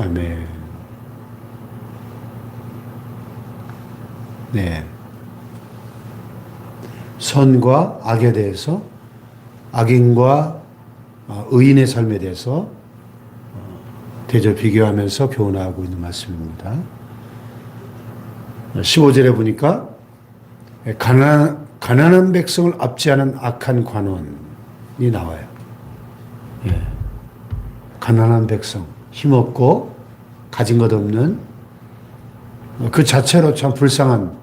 아멘. 네. 선과 악에 대해서, 악인과 의인의 삶에 대해서 대조 비교하면서 교훈하고 있는 말씀입니다. 15절에 보니까 가난한 백성을 압제하는 악한 관원이 나와요. 예. 가난한 백성, 힘없고 가진 것 없는 그 자체로 참 불쌍한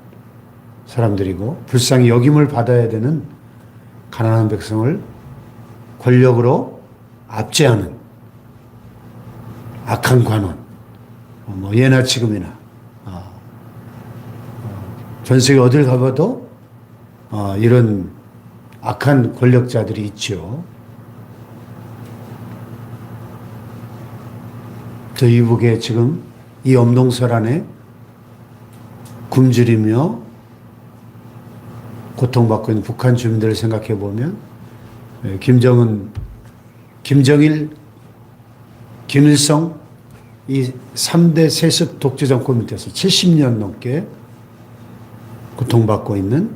사람들이고 불쌍히 여김을 받아야 되는 가난한 백성을 권력으로 압제하는 악한 관원, 예나 지금이나 전 세계 어딜 가봐도 이런 악한 권력자들이 있죠. 저 이북에 지금 이 엄동설 안에 굶주리며 고통받고 있는 북한 주민들을 생각해 보면 김정일, 김일성 이 3대 세습 독재 정권 밑에서 70년 넘게 고통받고 있는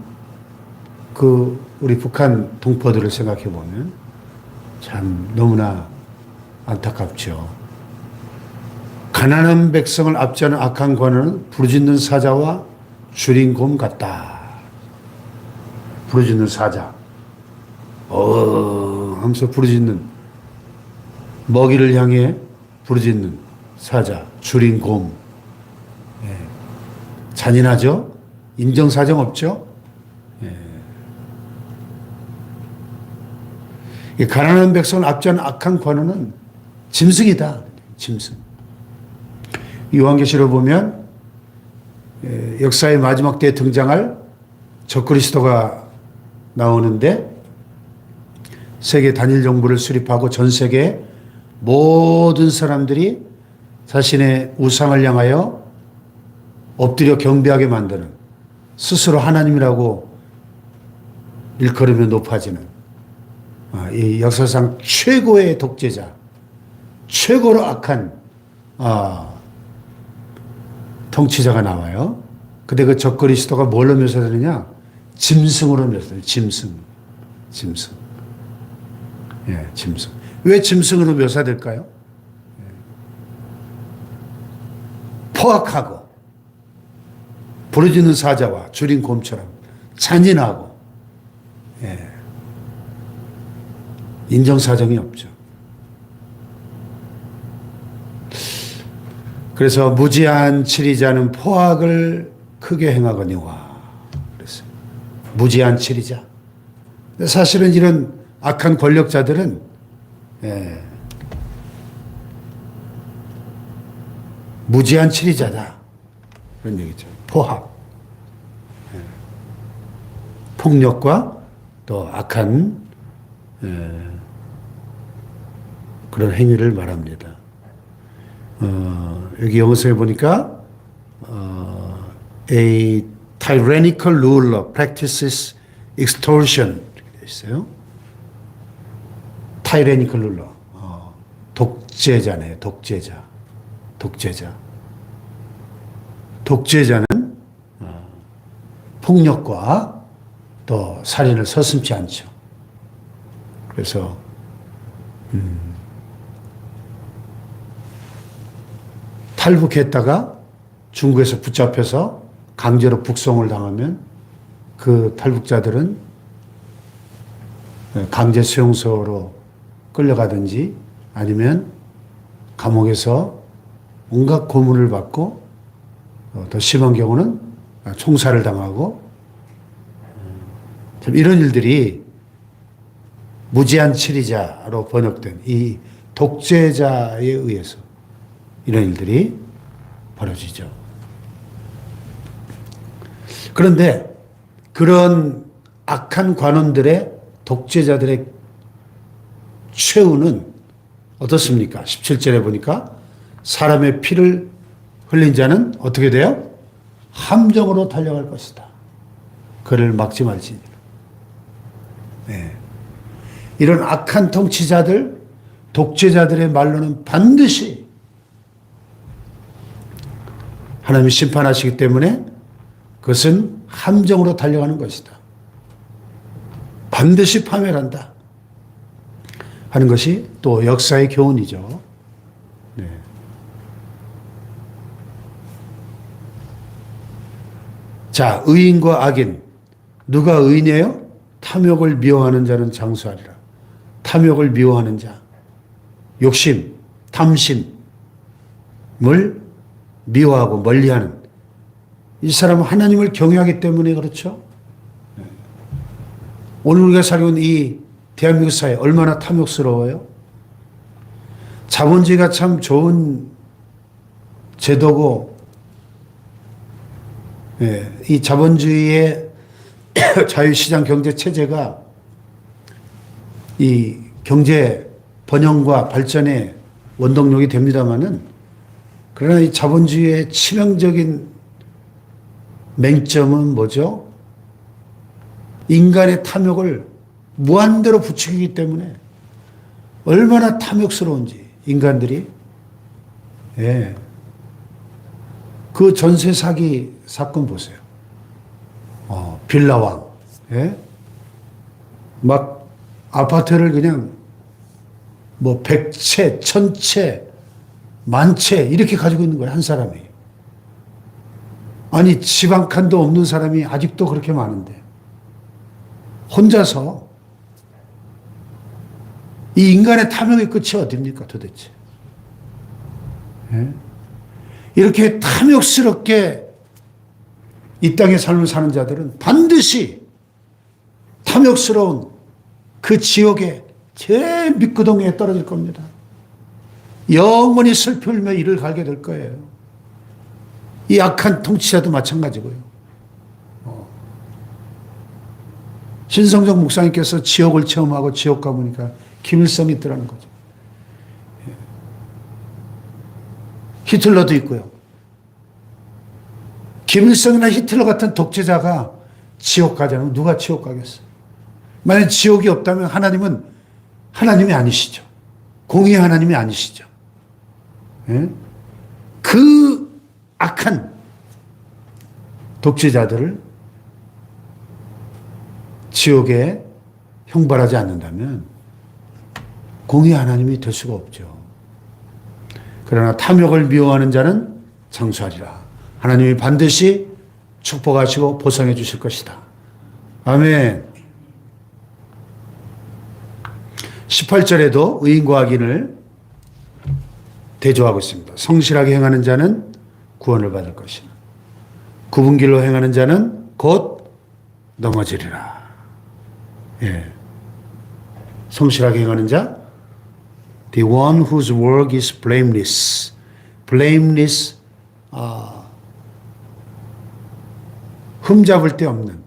그 우리 북한 동포들을 생각해 보면 참 너무나 안타깝죠. 가난한 백성을 압제하는 악한 관원은 부르짖는 사자와 줄인 곰 같다. 부르짖는 사자. 하면서 부르짖는, 먹이를 향해 부르짖는 사자, 줄인 곰. 예. 잔인하죠? 인정사정 없죠? 예. 이 가난한 백성을 압제하는 악한 관원은 짐승이다. 짐승. 요한계시록 보면 역사의 마지막 때에 등장할 적그리스도가 나오는데 세계 단일 정부를 수립하고 전 세계 모든 사람들이 자신의 우상을 향하여 엎드려 경배하게 만드는, 스스로 하나님이라고 일컬으며 높아지는 이 역사상 최고의 독재자, 최고로 악한 통치자가 나와요. 근데 그 적그리스도가 뭘로 묘사되느냐? 짐승으로 묘사돼요. 짐승. 예, 짐승. 왜 짐승으로 묘사될까요? 포악하고 부르짖는 사자와 줄인 곰처럼 잔인하고, 예, 인정사정이 없죠. 그래서 무지한 치리자는 포악을 크게 행하거니와 그랬어요. 무지한 치리자. 사실은 이런 악한 권력자들은 무지한 치리자다. 그런 얘기죠. 포악. 폭력과 또 악한 그런 행위를 말합니다. 여기 영어서에 보니까 a tyrannical ruler practices extortion 이렇게 되어 있어요. tyrannical ruler, 독재자네요. 독재자는 폭력과 또 살인을 서슴지 않죠. 그래서 탈북했다가 중국에서 붙잡혀서 강제로 북송을 당하면 그 탈북자들은 강제 수용소로 끌려가든지 아니면 감옥에서 온갖 고문을 받고 더 심한 경우는 총살을 당하고, 이런 일들이 무지한 치리자로 번역된 이 독재자에 의해서 이런 일들이 벌어지죠. 그런데 그런 악한 관원들의, 독재자들의 최후는 어떻습니까? 17절에 보니까 사람의 피를 흘린 자는 어떻게 돼요? 함정으로 달려갈 것이다. 그를 막지 말지니라. 네. 이런 악한 통치자들, 독재자들의 말로는 반드시 하나님이 심판하시기 때문에 그것은 함정으로 달려가는 것이다. 반드시 파멸한다 하는 것이 또 역사의 교훈이죠. 네. 자, 의인과 악인. 누가 의인이에요? 탐욕을 미워하는 자는 장수하리라. 탐욕을 미워하는 자. 욕심, 탐심을 미워하고 멀리하는 이 사람은 하나님을 경외하기 때문에 그렇죠. 오늘 우리가 살고 있는 이 대한민국 사회 얼마나 탐욕스러워요. 자본주의가 참 좋은 제도고, 이 자본주의의 자유시장 경제 체제가 이 경제 번영과 발전의 원동력이 됩니다마는, 그러나 이 자본주의의 치명적인 맹점은 뭐죠? 인간의 탐욕을 무한대로 부추기기 때문에 얼마나 탐욕스러운지 인간들이. 예. 그 전세 사기 사건 보세요. 빌라왕. 예? 막 아파트를 그냥 뭐 100채, 1000채, 10,000채 이렇게 가지고 있는 거예요, 한 사람이. 아니, 집 한 칸도 없는 사람이 아직도 그렇게 많은데 혼자서. 이 인간의 탐욕의 끝이 어딥니까 도대체? 예? 이렇게 탐욕스럽게 이 땅의 삶을 사는 자들은 반드시 탐욕스러운 그 지옥의 제일 밑구덩이에 떨어질 겁니다. 영원히 슬피 울며 이를 갈게 될 거예요. 이 악한 통치자도 마찬가지고요. 신성정 목사님께서 지옥을 체험하고 지옥 가보니까 김일성이 있더라는 거죠. 히틀러도 있고요. 김일성이나 히틀러 같은 독재자가 지옥 가자면 누가 지옥 가겠어요? 만약 지옥이 없다면 하나님은 하나님이 아니시죠. 공의의 하나님이 아니시죠. 예? 그 악한 독재자들을 지옥에 형벌하지 않는다면 공의의 하나님이 될 수가 없죠. 그러나 탐욕을 미워하는 자는 장수하리라. 하나님이 반드시 축복하시고 보상해 주실 것이다. 아멘. 18절에도 의인과 악인을 대조하고 있습니다. 성실하게 행하는 자는 구원을 받을 것이나 굽은 길로 행하는 자는 곧 넘어지리라. 예. 성실하게 행하는 자, the one whose work is blameless. blameless, 흠잡을 데 없는,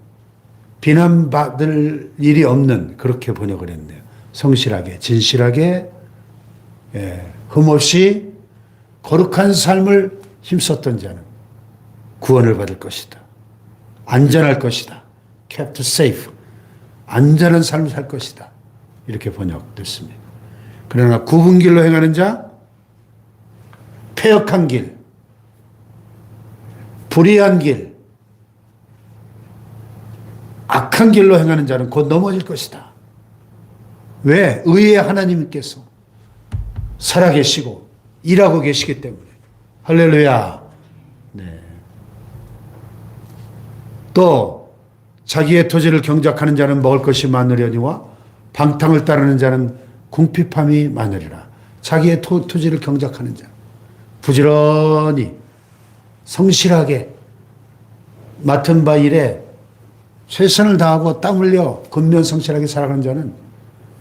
비난받을 일이 없는, 그렇게 번역을 했네요. 성실하게, 진실하게, 예, 흠없이 거룩한 삶을 힘썼던 자는 구원을 받을 것이다. 안전할 것이다. kept safe. 안전한 삶을 살 것이다. 이렇게 번역됐습니다. 그러나 굽은 길로 행하는 자, 패역한 길, 불의한 길, 악한 길로 행하는 자는 곧 넘어질 것이다. 왜? 의의 하나님께서 살아계시고 일하고 계시기 때문에. 할렐루야. 네. 또 자기의 토지를 경작하는 자는 먹을 것이 많으려니와 방탕을 따르는 자는 궁핍함이 많으리라. 자기의 토지를 경작하는 자, 부지런히 성실하게 맡은 바 일에 최선을 다하고 땀 흘려 근면성실하게 살아가는 자는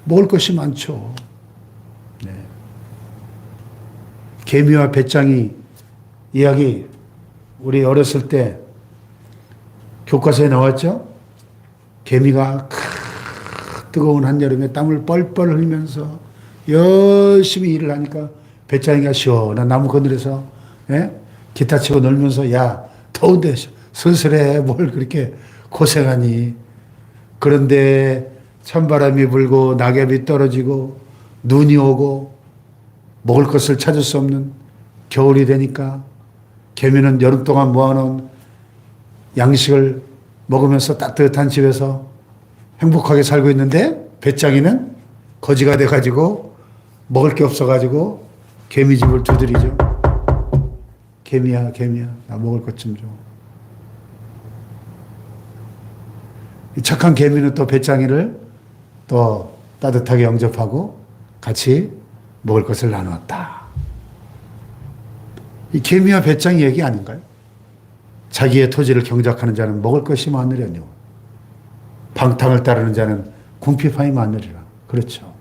먹을 것이 많죠. 네. 개미와 배짱이 이야기 우리 어렸을 때 교과서에 나왔죠. 개미가 뜨거운 한여름에 땀을 뻘뻘 흘리면서 열심히 일을 하니까 배짱이가 시원한 나무 그늘에서, 예? 기타 치고 놀면서, 야, 더운데 슬슬해, 뭘 그렇게 고생하니. 그런데 찬바람이 불고 낙엽이 떨어지고 눈이 오고 먹을 것을 찾을 수 없는 겨울이 되니까 개미는 여름 동안 모아놓은 양식을 먹으면서 따뜻한 집에서 행복하게 살고 있는데 배짱이는 거지가 돼가지고 먹을 게 없어가지고 개미집을 두드리죠. 개미야, 개미야, 나 먹을 것 좀 줘. 이 착한 개미는 또 배짱이를 또 따뜻하게 영접하고 같이 먹을 것을 나누었다. 이 개미와 배짱이 얘기 아닌가요? 자기의 토지를 경작하는 자는 먹을 것이 많으려뇨. 방탕을 따르는 자는 궁핍함이 많으리라. 그렇죠.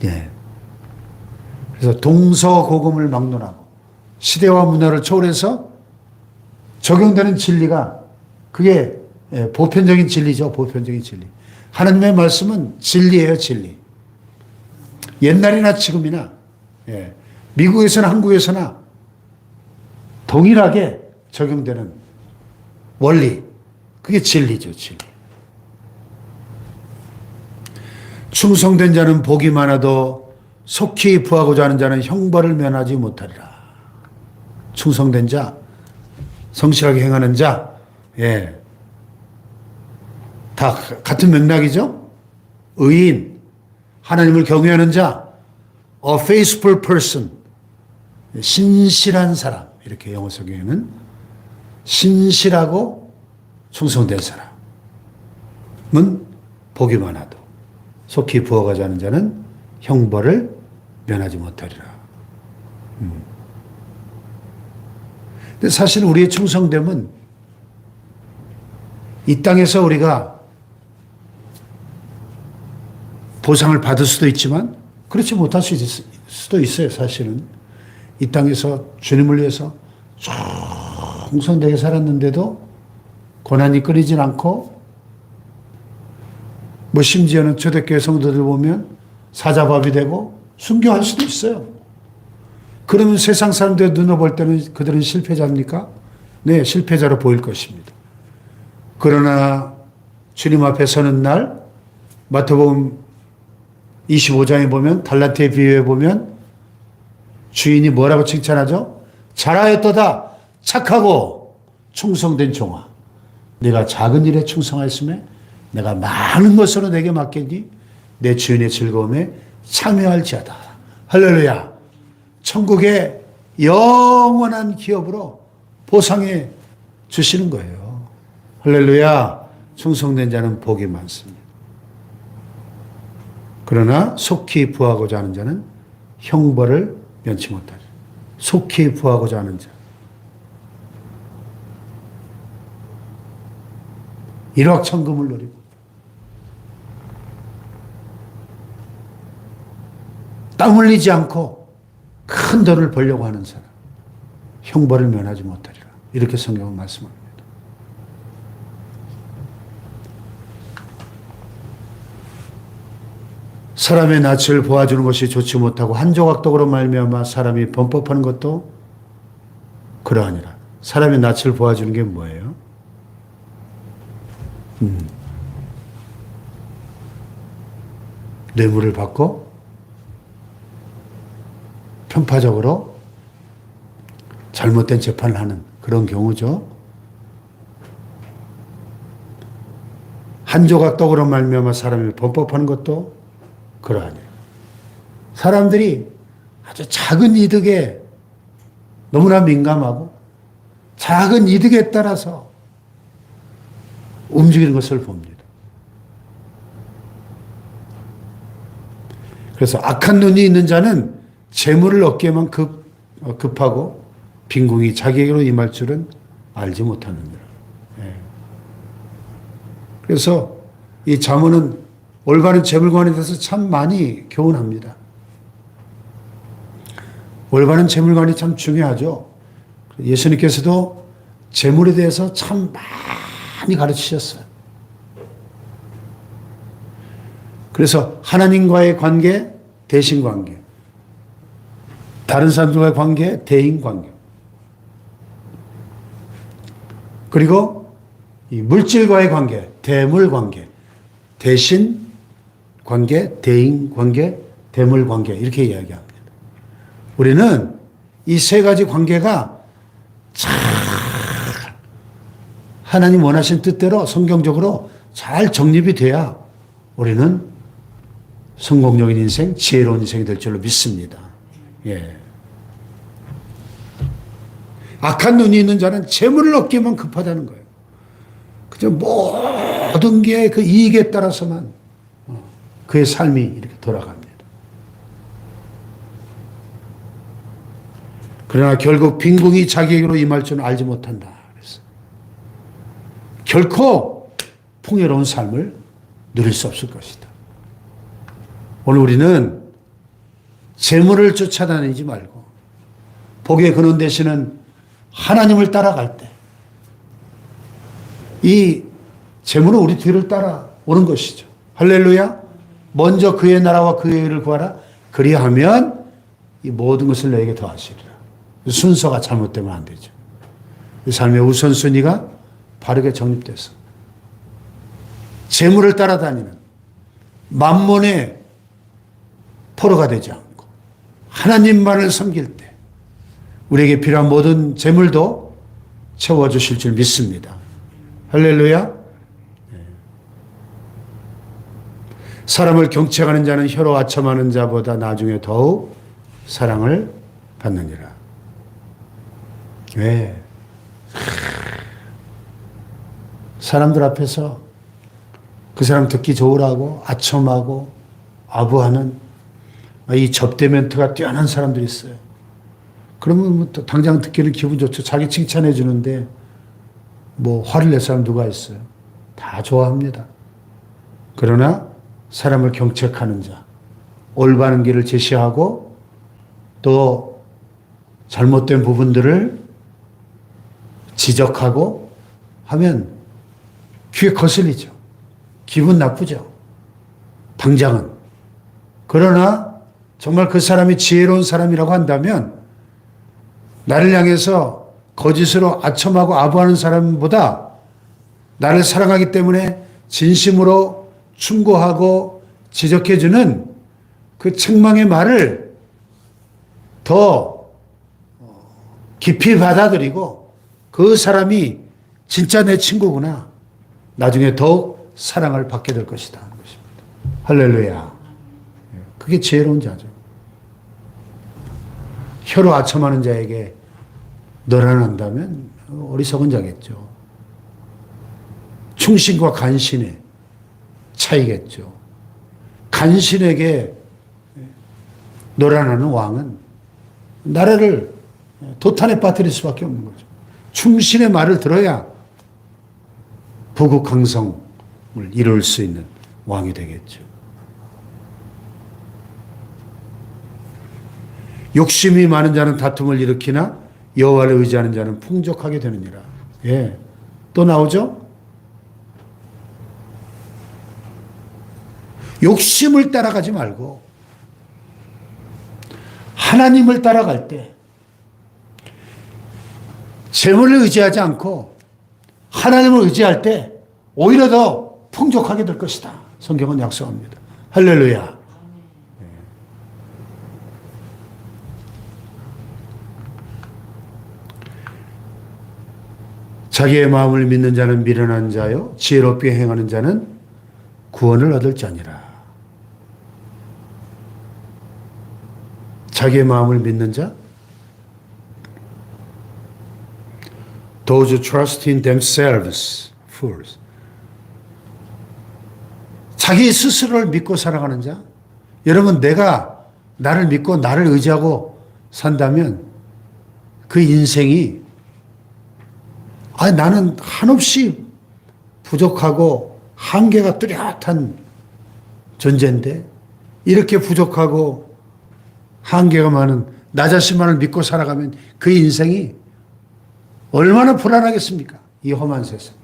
예. 그래서 동서고금을 막론하고 시대와 문화를 초월해서 적용되는 진리가 그게 보편적인 진리죠. 보편적인 진리. 하나님의 말씀은 진리예요. 진리. 옛날이나 지금이나 미국에서나 한국에서나 동일하게 적용되는 원리. 그게 진리죠. 진리. 충성된 자는 복이 많아도 속히 부하고자 하는 자는 형벌을 면하지 못하리라. 충성된 자, 성실하게 행하는 자, 다 같은 맥락이죠. 의인, 하나님을 경외하는 자, a faithful person, 신실한 사람. 이렇게 영어 성경에는 신실하고 충성된 사람은 복이 많아도 속히 부어가지 않은 자는 형벌을 면하지 못하리라. 근데 사실 우리의 충성됨은 이 땅에서 우리가 보상을 받을 수도 있지만 그렇지 못할 수도 있어요. 사실은 이 땅에서 주님을 위해서 충성되게 살았는데도 고난이 끊이질 않고 뭐 심지어는 초대교회 성도들 보면 사자밥이 되고 순교할 수도 있어요. 그러면 세상 사람들 눈을 볼 때는 그들은 실패자입니까? 네, 실패자로 보일 것입니다. 그러나 주님 앞에 서는 날 마태복음 25장에 보면 달란트의 비유에 보면 주인이 뭐라고 칭찬하죠? 잘하였도다 착하고 충성된 종아, 내가 작은 일에 충성하였으며 내가 많은 것으로 내게 맡기니 내 주인의 즐거움에 참여할지어다. 할렐루야. 천국의 영원한 기업으로 보상해 주시는 거예요. 할렐루야. 충성된 자는 복이 많습니다. 그러나 속히 부하고자 하는 자는 형벌을 면치 못하리라. 속히 부하고자 하는 자. 일확천금을 노리고 땀 흘리지 않고 큰 돈을 벌려고 하는 사람, 형벌을 면하지 못하리라. 이렇게 성경은 말씀합니다. 사람의 낯을 보아주는 것이 좋지 못하고 한 조각 떡으로 말미암아 사람이 범법하는 것도 그러하니라. 사람의 낯을 보아주는 게 뭐예요? 뇌물을 받고 편파적으로 잘못된 재판을 하는 그런 경우죠. 한 조각 떡으로 말미암아 사람이 범법하는 것도 그러하니라. 사람들이 아주 작은 이득에 너무나 민감하고 작은 이득에 따라서 움직이는 것을 봅니다. 그래서 악한 눈이 있는 자는 재물을 얻기에만 급하고 빈궁이 자기에게로 임할 줄은 알지 못하느니라. 그래서 이 잠언은 올바른 재물관에 대해서 참 많이 교훈합니다. 올바른 재물관이 참 중요하죠. 예수님께서도 재물에 대해서 참 많이 가르치셨어요. 그래서 하나님과의 관계, 대신 관계, 다른 사람들과의 관계, 대인 관계, 그리고 이 물질과의 관계, 대물 관계, 대신 관계, 대인 관계, 대물 관계 이렇게 이야기합니다. 우리는 이 세 가지 관계가 잘 하나님 원하신 뜻대로 성경적으로 잘 정립이 돼야 우리는 성공적인 인생, 지혜로운 인생이 될 줄로 믿습니다. 예. 악한 눈이 있는 자는 재물을 얻기만 급하다는 거예요. 그저 모든 게 그 이익에 따라서만 그의 삶이 이렇게 돌아갑니다. 그러나 결국 빈궁이 자기에게로 임할 줄은 알지 못한다. 그래서 결코 풍요로운 삶을 누릴 수 없을 것이다. 오늘 우리는 재물을 쫓아다니지 말고 복의 근원 되시는 하나님을 따라갈 때 이 재물은 우리 뒤를 따라오는 것이죠. 할렐루야. 먼저 그의 나라와 그의 의를 구하라. 그리하면 이 모든 것을 너에게 더하시리라. 순서가 잘못되면 안 되죠. 이 삶의 우선순위가 바르게 정립돼서 재물을 따라다니는 만몬의 포로가 되지 않고 하나님만을 섬길 때 우리에게 필요한 모든 재물도 채워주실 줄 믿습니다. 할렐루야. 사람을 경책하는 자는 혀로 아첨하는 자보다 나중에 더욱 사랑을 받느니라. 왜? 사람들 앞에서 그 사람 듣기 좋으라고 아첨하고 아부하는 이 접대 멘트가 뛰어난 사람들이 있어요. 그러면 뭐 또 당장 듣기는 기분 좋죠. 자기 칭찬해 주는데 뭐 화를 낼 사람 누가 있어요? 다 좋아합니다. 그러나 사람을 경책하는 자, 올바른 길을 제시하고 또 잘못된 부분들을 지적하고 하면 귀에 거슬리죠. 기분 나쁘죠. 당장은. 그러나 정말 그 사람이 지혜로운 사람이라고 한다면 나를 향해서 거짓으로 아첨하고 아부하는 사람보다 나를 사랑하기 때문에 진심으로 충고하고 지적해주는 그 책망의 말을 더 깊이 받아들이고 그 사람이 진짜 내 친구구나. 나중에 더욱 사랑을 받게 될 것이다. 하는 것입니다. 할렐루야. 그게 지혜로운 자죠. 혀로 아첨하는 자에게 너란한다면 어리석은 자겠죠. 충신과 간신의 차이겠죠. 간신에게 너란하는 왕은 나라를 도탄에 빠뜨릴 수밖에 없는 거죠. 충신의 말을 들어야 부국강성을 이룰 수 있는 왕이 되겠죠. 욕심이 많은 자는 다툼을 일으키나 여호와를 의지하는 자는 풍족하게 되느니라. 예. 또 나오죠? 욕심을 따라가지 말고 하나님을 따라갈 때 재물을 의지하지 않고 하나님을 의지할 때 오히려 더 풍족하게 될 것이다. 성경은 약속합니다. 할렐루야. 자기의 마음을 믿는 자는 미련한 자요 지혜롭게 행하는 자는 구원을 얻을 자니라. 자기의 마음을 믿는 자, those who trust in themselves, fools. 자기 스스로를 믿고 살아가는 자. 여러분, 내가 나를 믿고 나를 의지하고 산다면 그 인생이 나는 한없이 부족하고 한계가 뚜렷한 존재인데 이렇게 부족하고 한계가 많은 나 자신만을 믿고 살아가면 그 인생이 얼마나 불안하겠습니까? 이 험한 세상.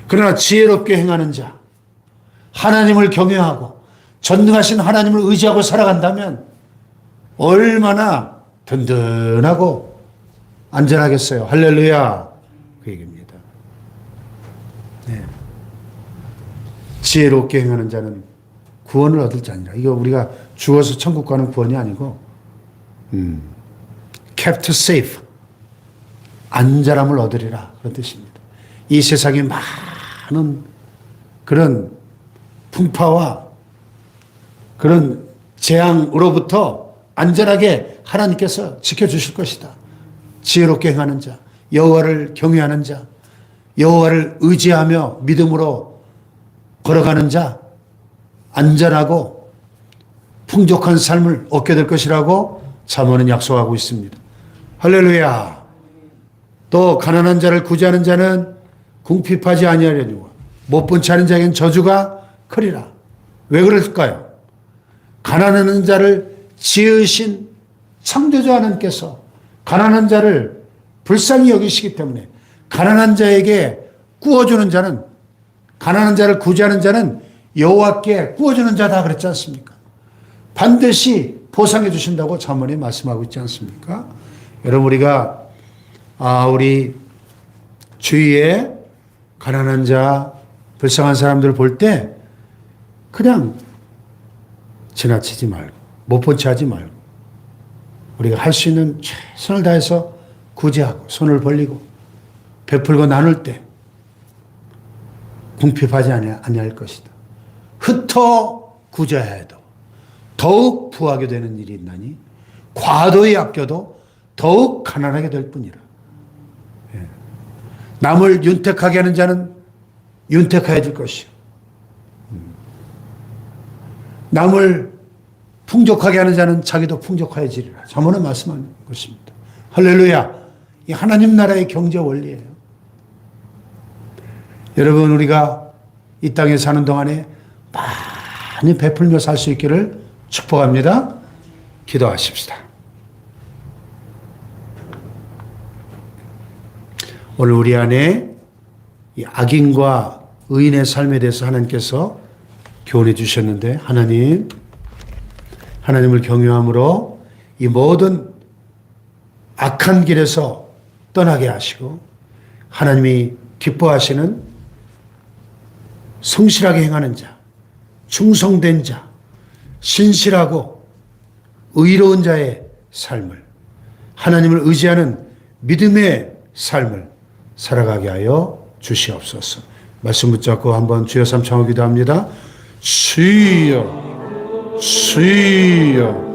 그러나 지혜롭게 행하는 자, 하나님을 경외하고 전능하신 하나님을 의지하고 살아간다면 얼마나 든든하고 안전하겠어요. 할렐루야. 그 얘기입니다. 네. 지혜롭게 행하는 자는 구원을 얻을 자니라. 이거 우리가 죽어서 천국 가는 구원이 아니고 kept safe. 안전함을 얻으리라. 그런 뜻입니다. 이 세상에 많은 그런 풍파와 그런 재앙으로부터 안전하게 하나님께서 지켜주실 것이다. 지혜롭게 행하는 자, 여호와를 경외하는 자, 여호와를 의지하며 믿음으로 걸어가는 자, 안전하고 풍족한 삶을 얻게 될 것이라고 잠언은 약속하고 있습니다. 할렐루야. 또 가난한 자를 구제하는 자는 궁핍하지 아니하려니와 못 본 채 하는 자에겐 저주가 크리라. 왜 그럴까요? 가난한 자를 지으신 창조주 하나님께서 가난한 자를 불쌍히 여기시기 때문에 가난한 자에게 구워주는 자는, 가난한 자를 구제하는 자는 여호와께 구워주는 자다 그랬지 않습니까? 반드시 보상해 주신다고 잠언이 말씀하고 있지 않습니까? 여러분, 우리가 우리 주위에 가난한 자, 불쌍한 사람들을 볼 때 그냥 지나치지 말고 못 본 채 하지 말고 우리가 할 수 있는 최선을 다해서 구제하고 손을 벌리고 베풀고 나눌 때 궁핍하지 아니할 것이다. 흩어 구제해도 더욱 부하게 되는 일이 있나니 과도히 아껴도 더욱 가난하게 될 뿐이라. 남을 윤택하게 하는 자는 윤택해질 것이요. 남을 풍족하게 하는 자는 자기도 풍족해지리라. 잠언은 말씀하는 것입니다. 할렐루야. 이 하나님 나라의 경제 원리예요. 여러분, 우리가 이 땅에 사는 동안에 많이 베풀며 살 수 있기를 축복합니다. 기도하십시다. 오늘 우리 안에 이 악인과 의인의 삶에 대해서 하나님께서 교훈해 주셨는데, 하나님을 경외함으로 이 모든 악한 길에서 떠나게 하시고 하나님이 기뻐하시는 성실하게 행하는 자, 충성된 자, 신실하고 의로운 자의 삶을, 하나님을 의지하는 믿음의 삶을 살아가게 하여 주시옵소서. 말씀 붙잡고 한번 주여 삼창을 기도합니다. 주여, 주여.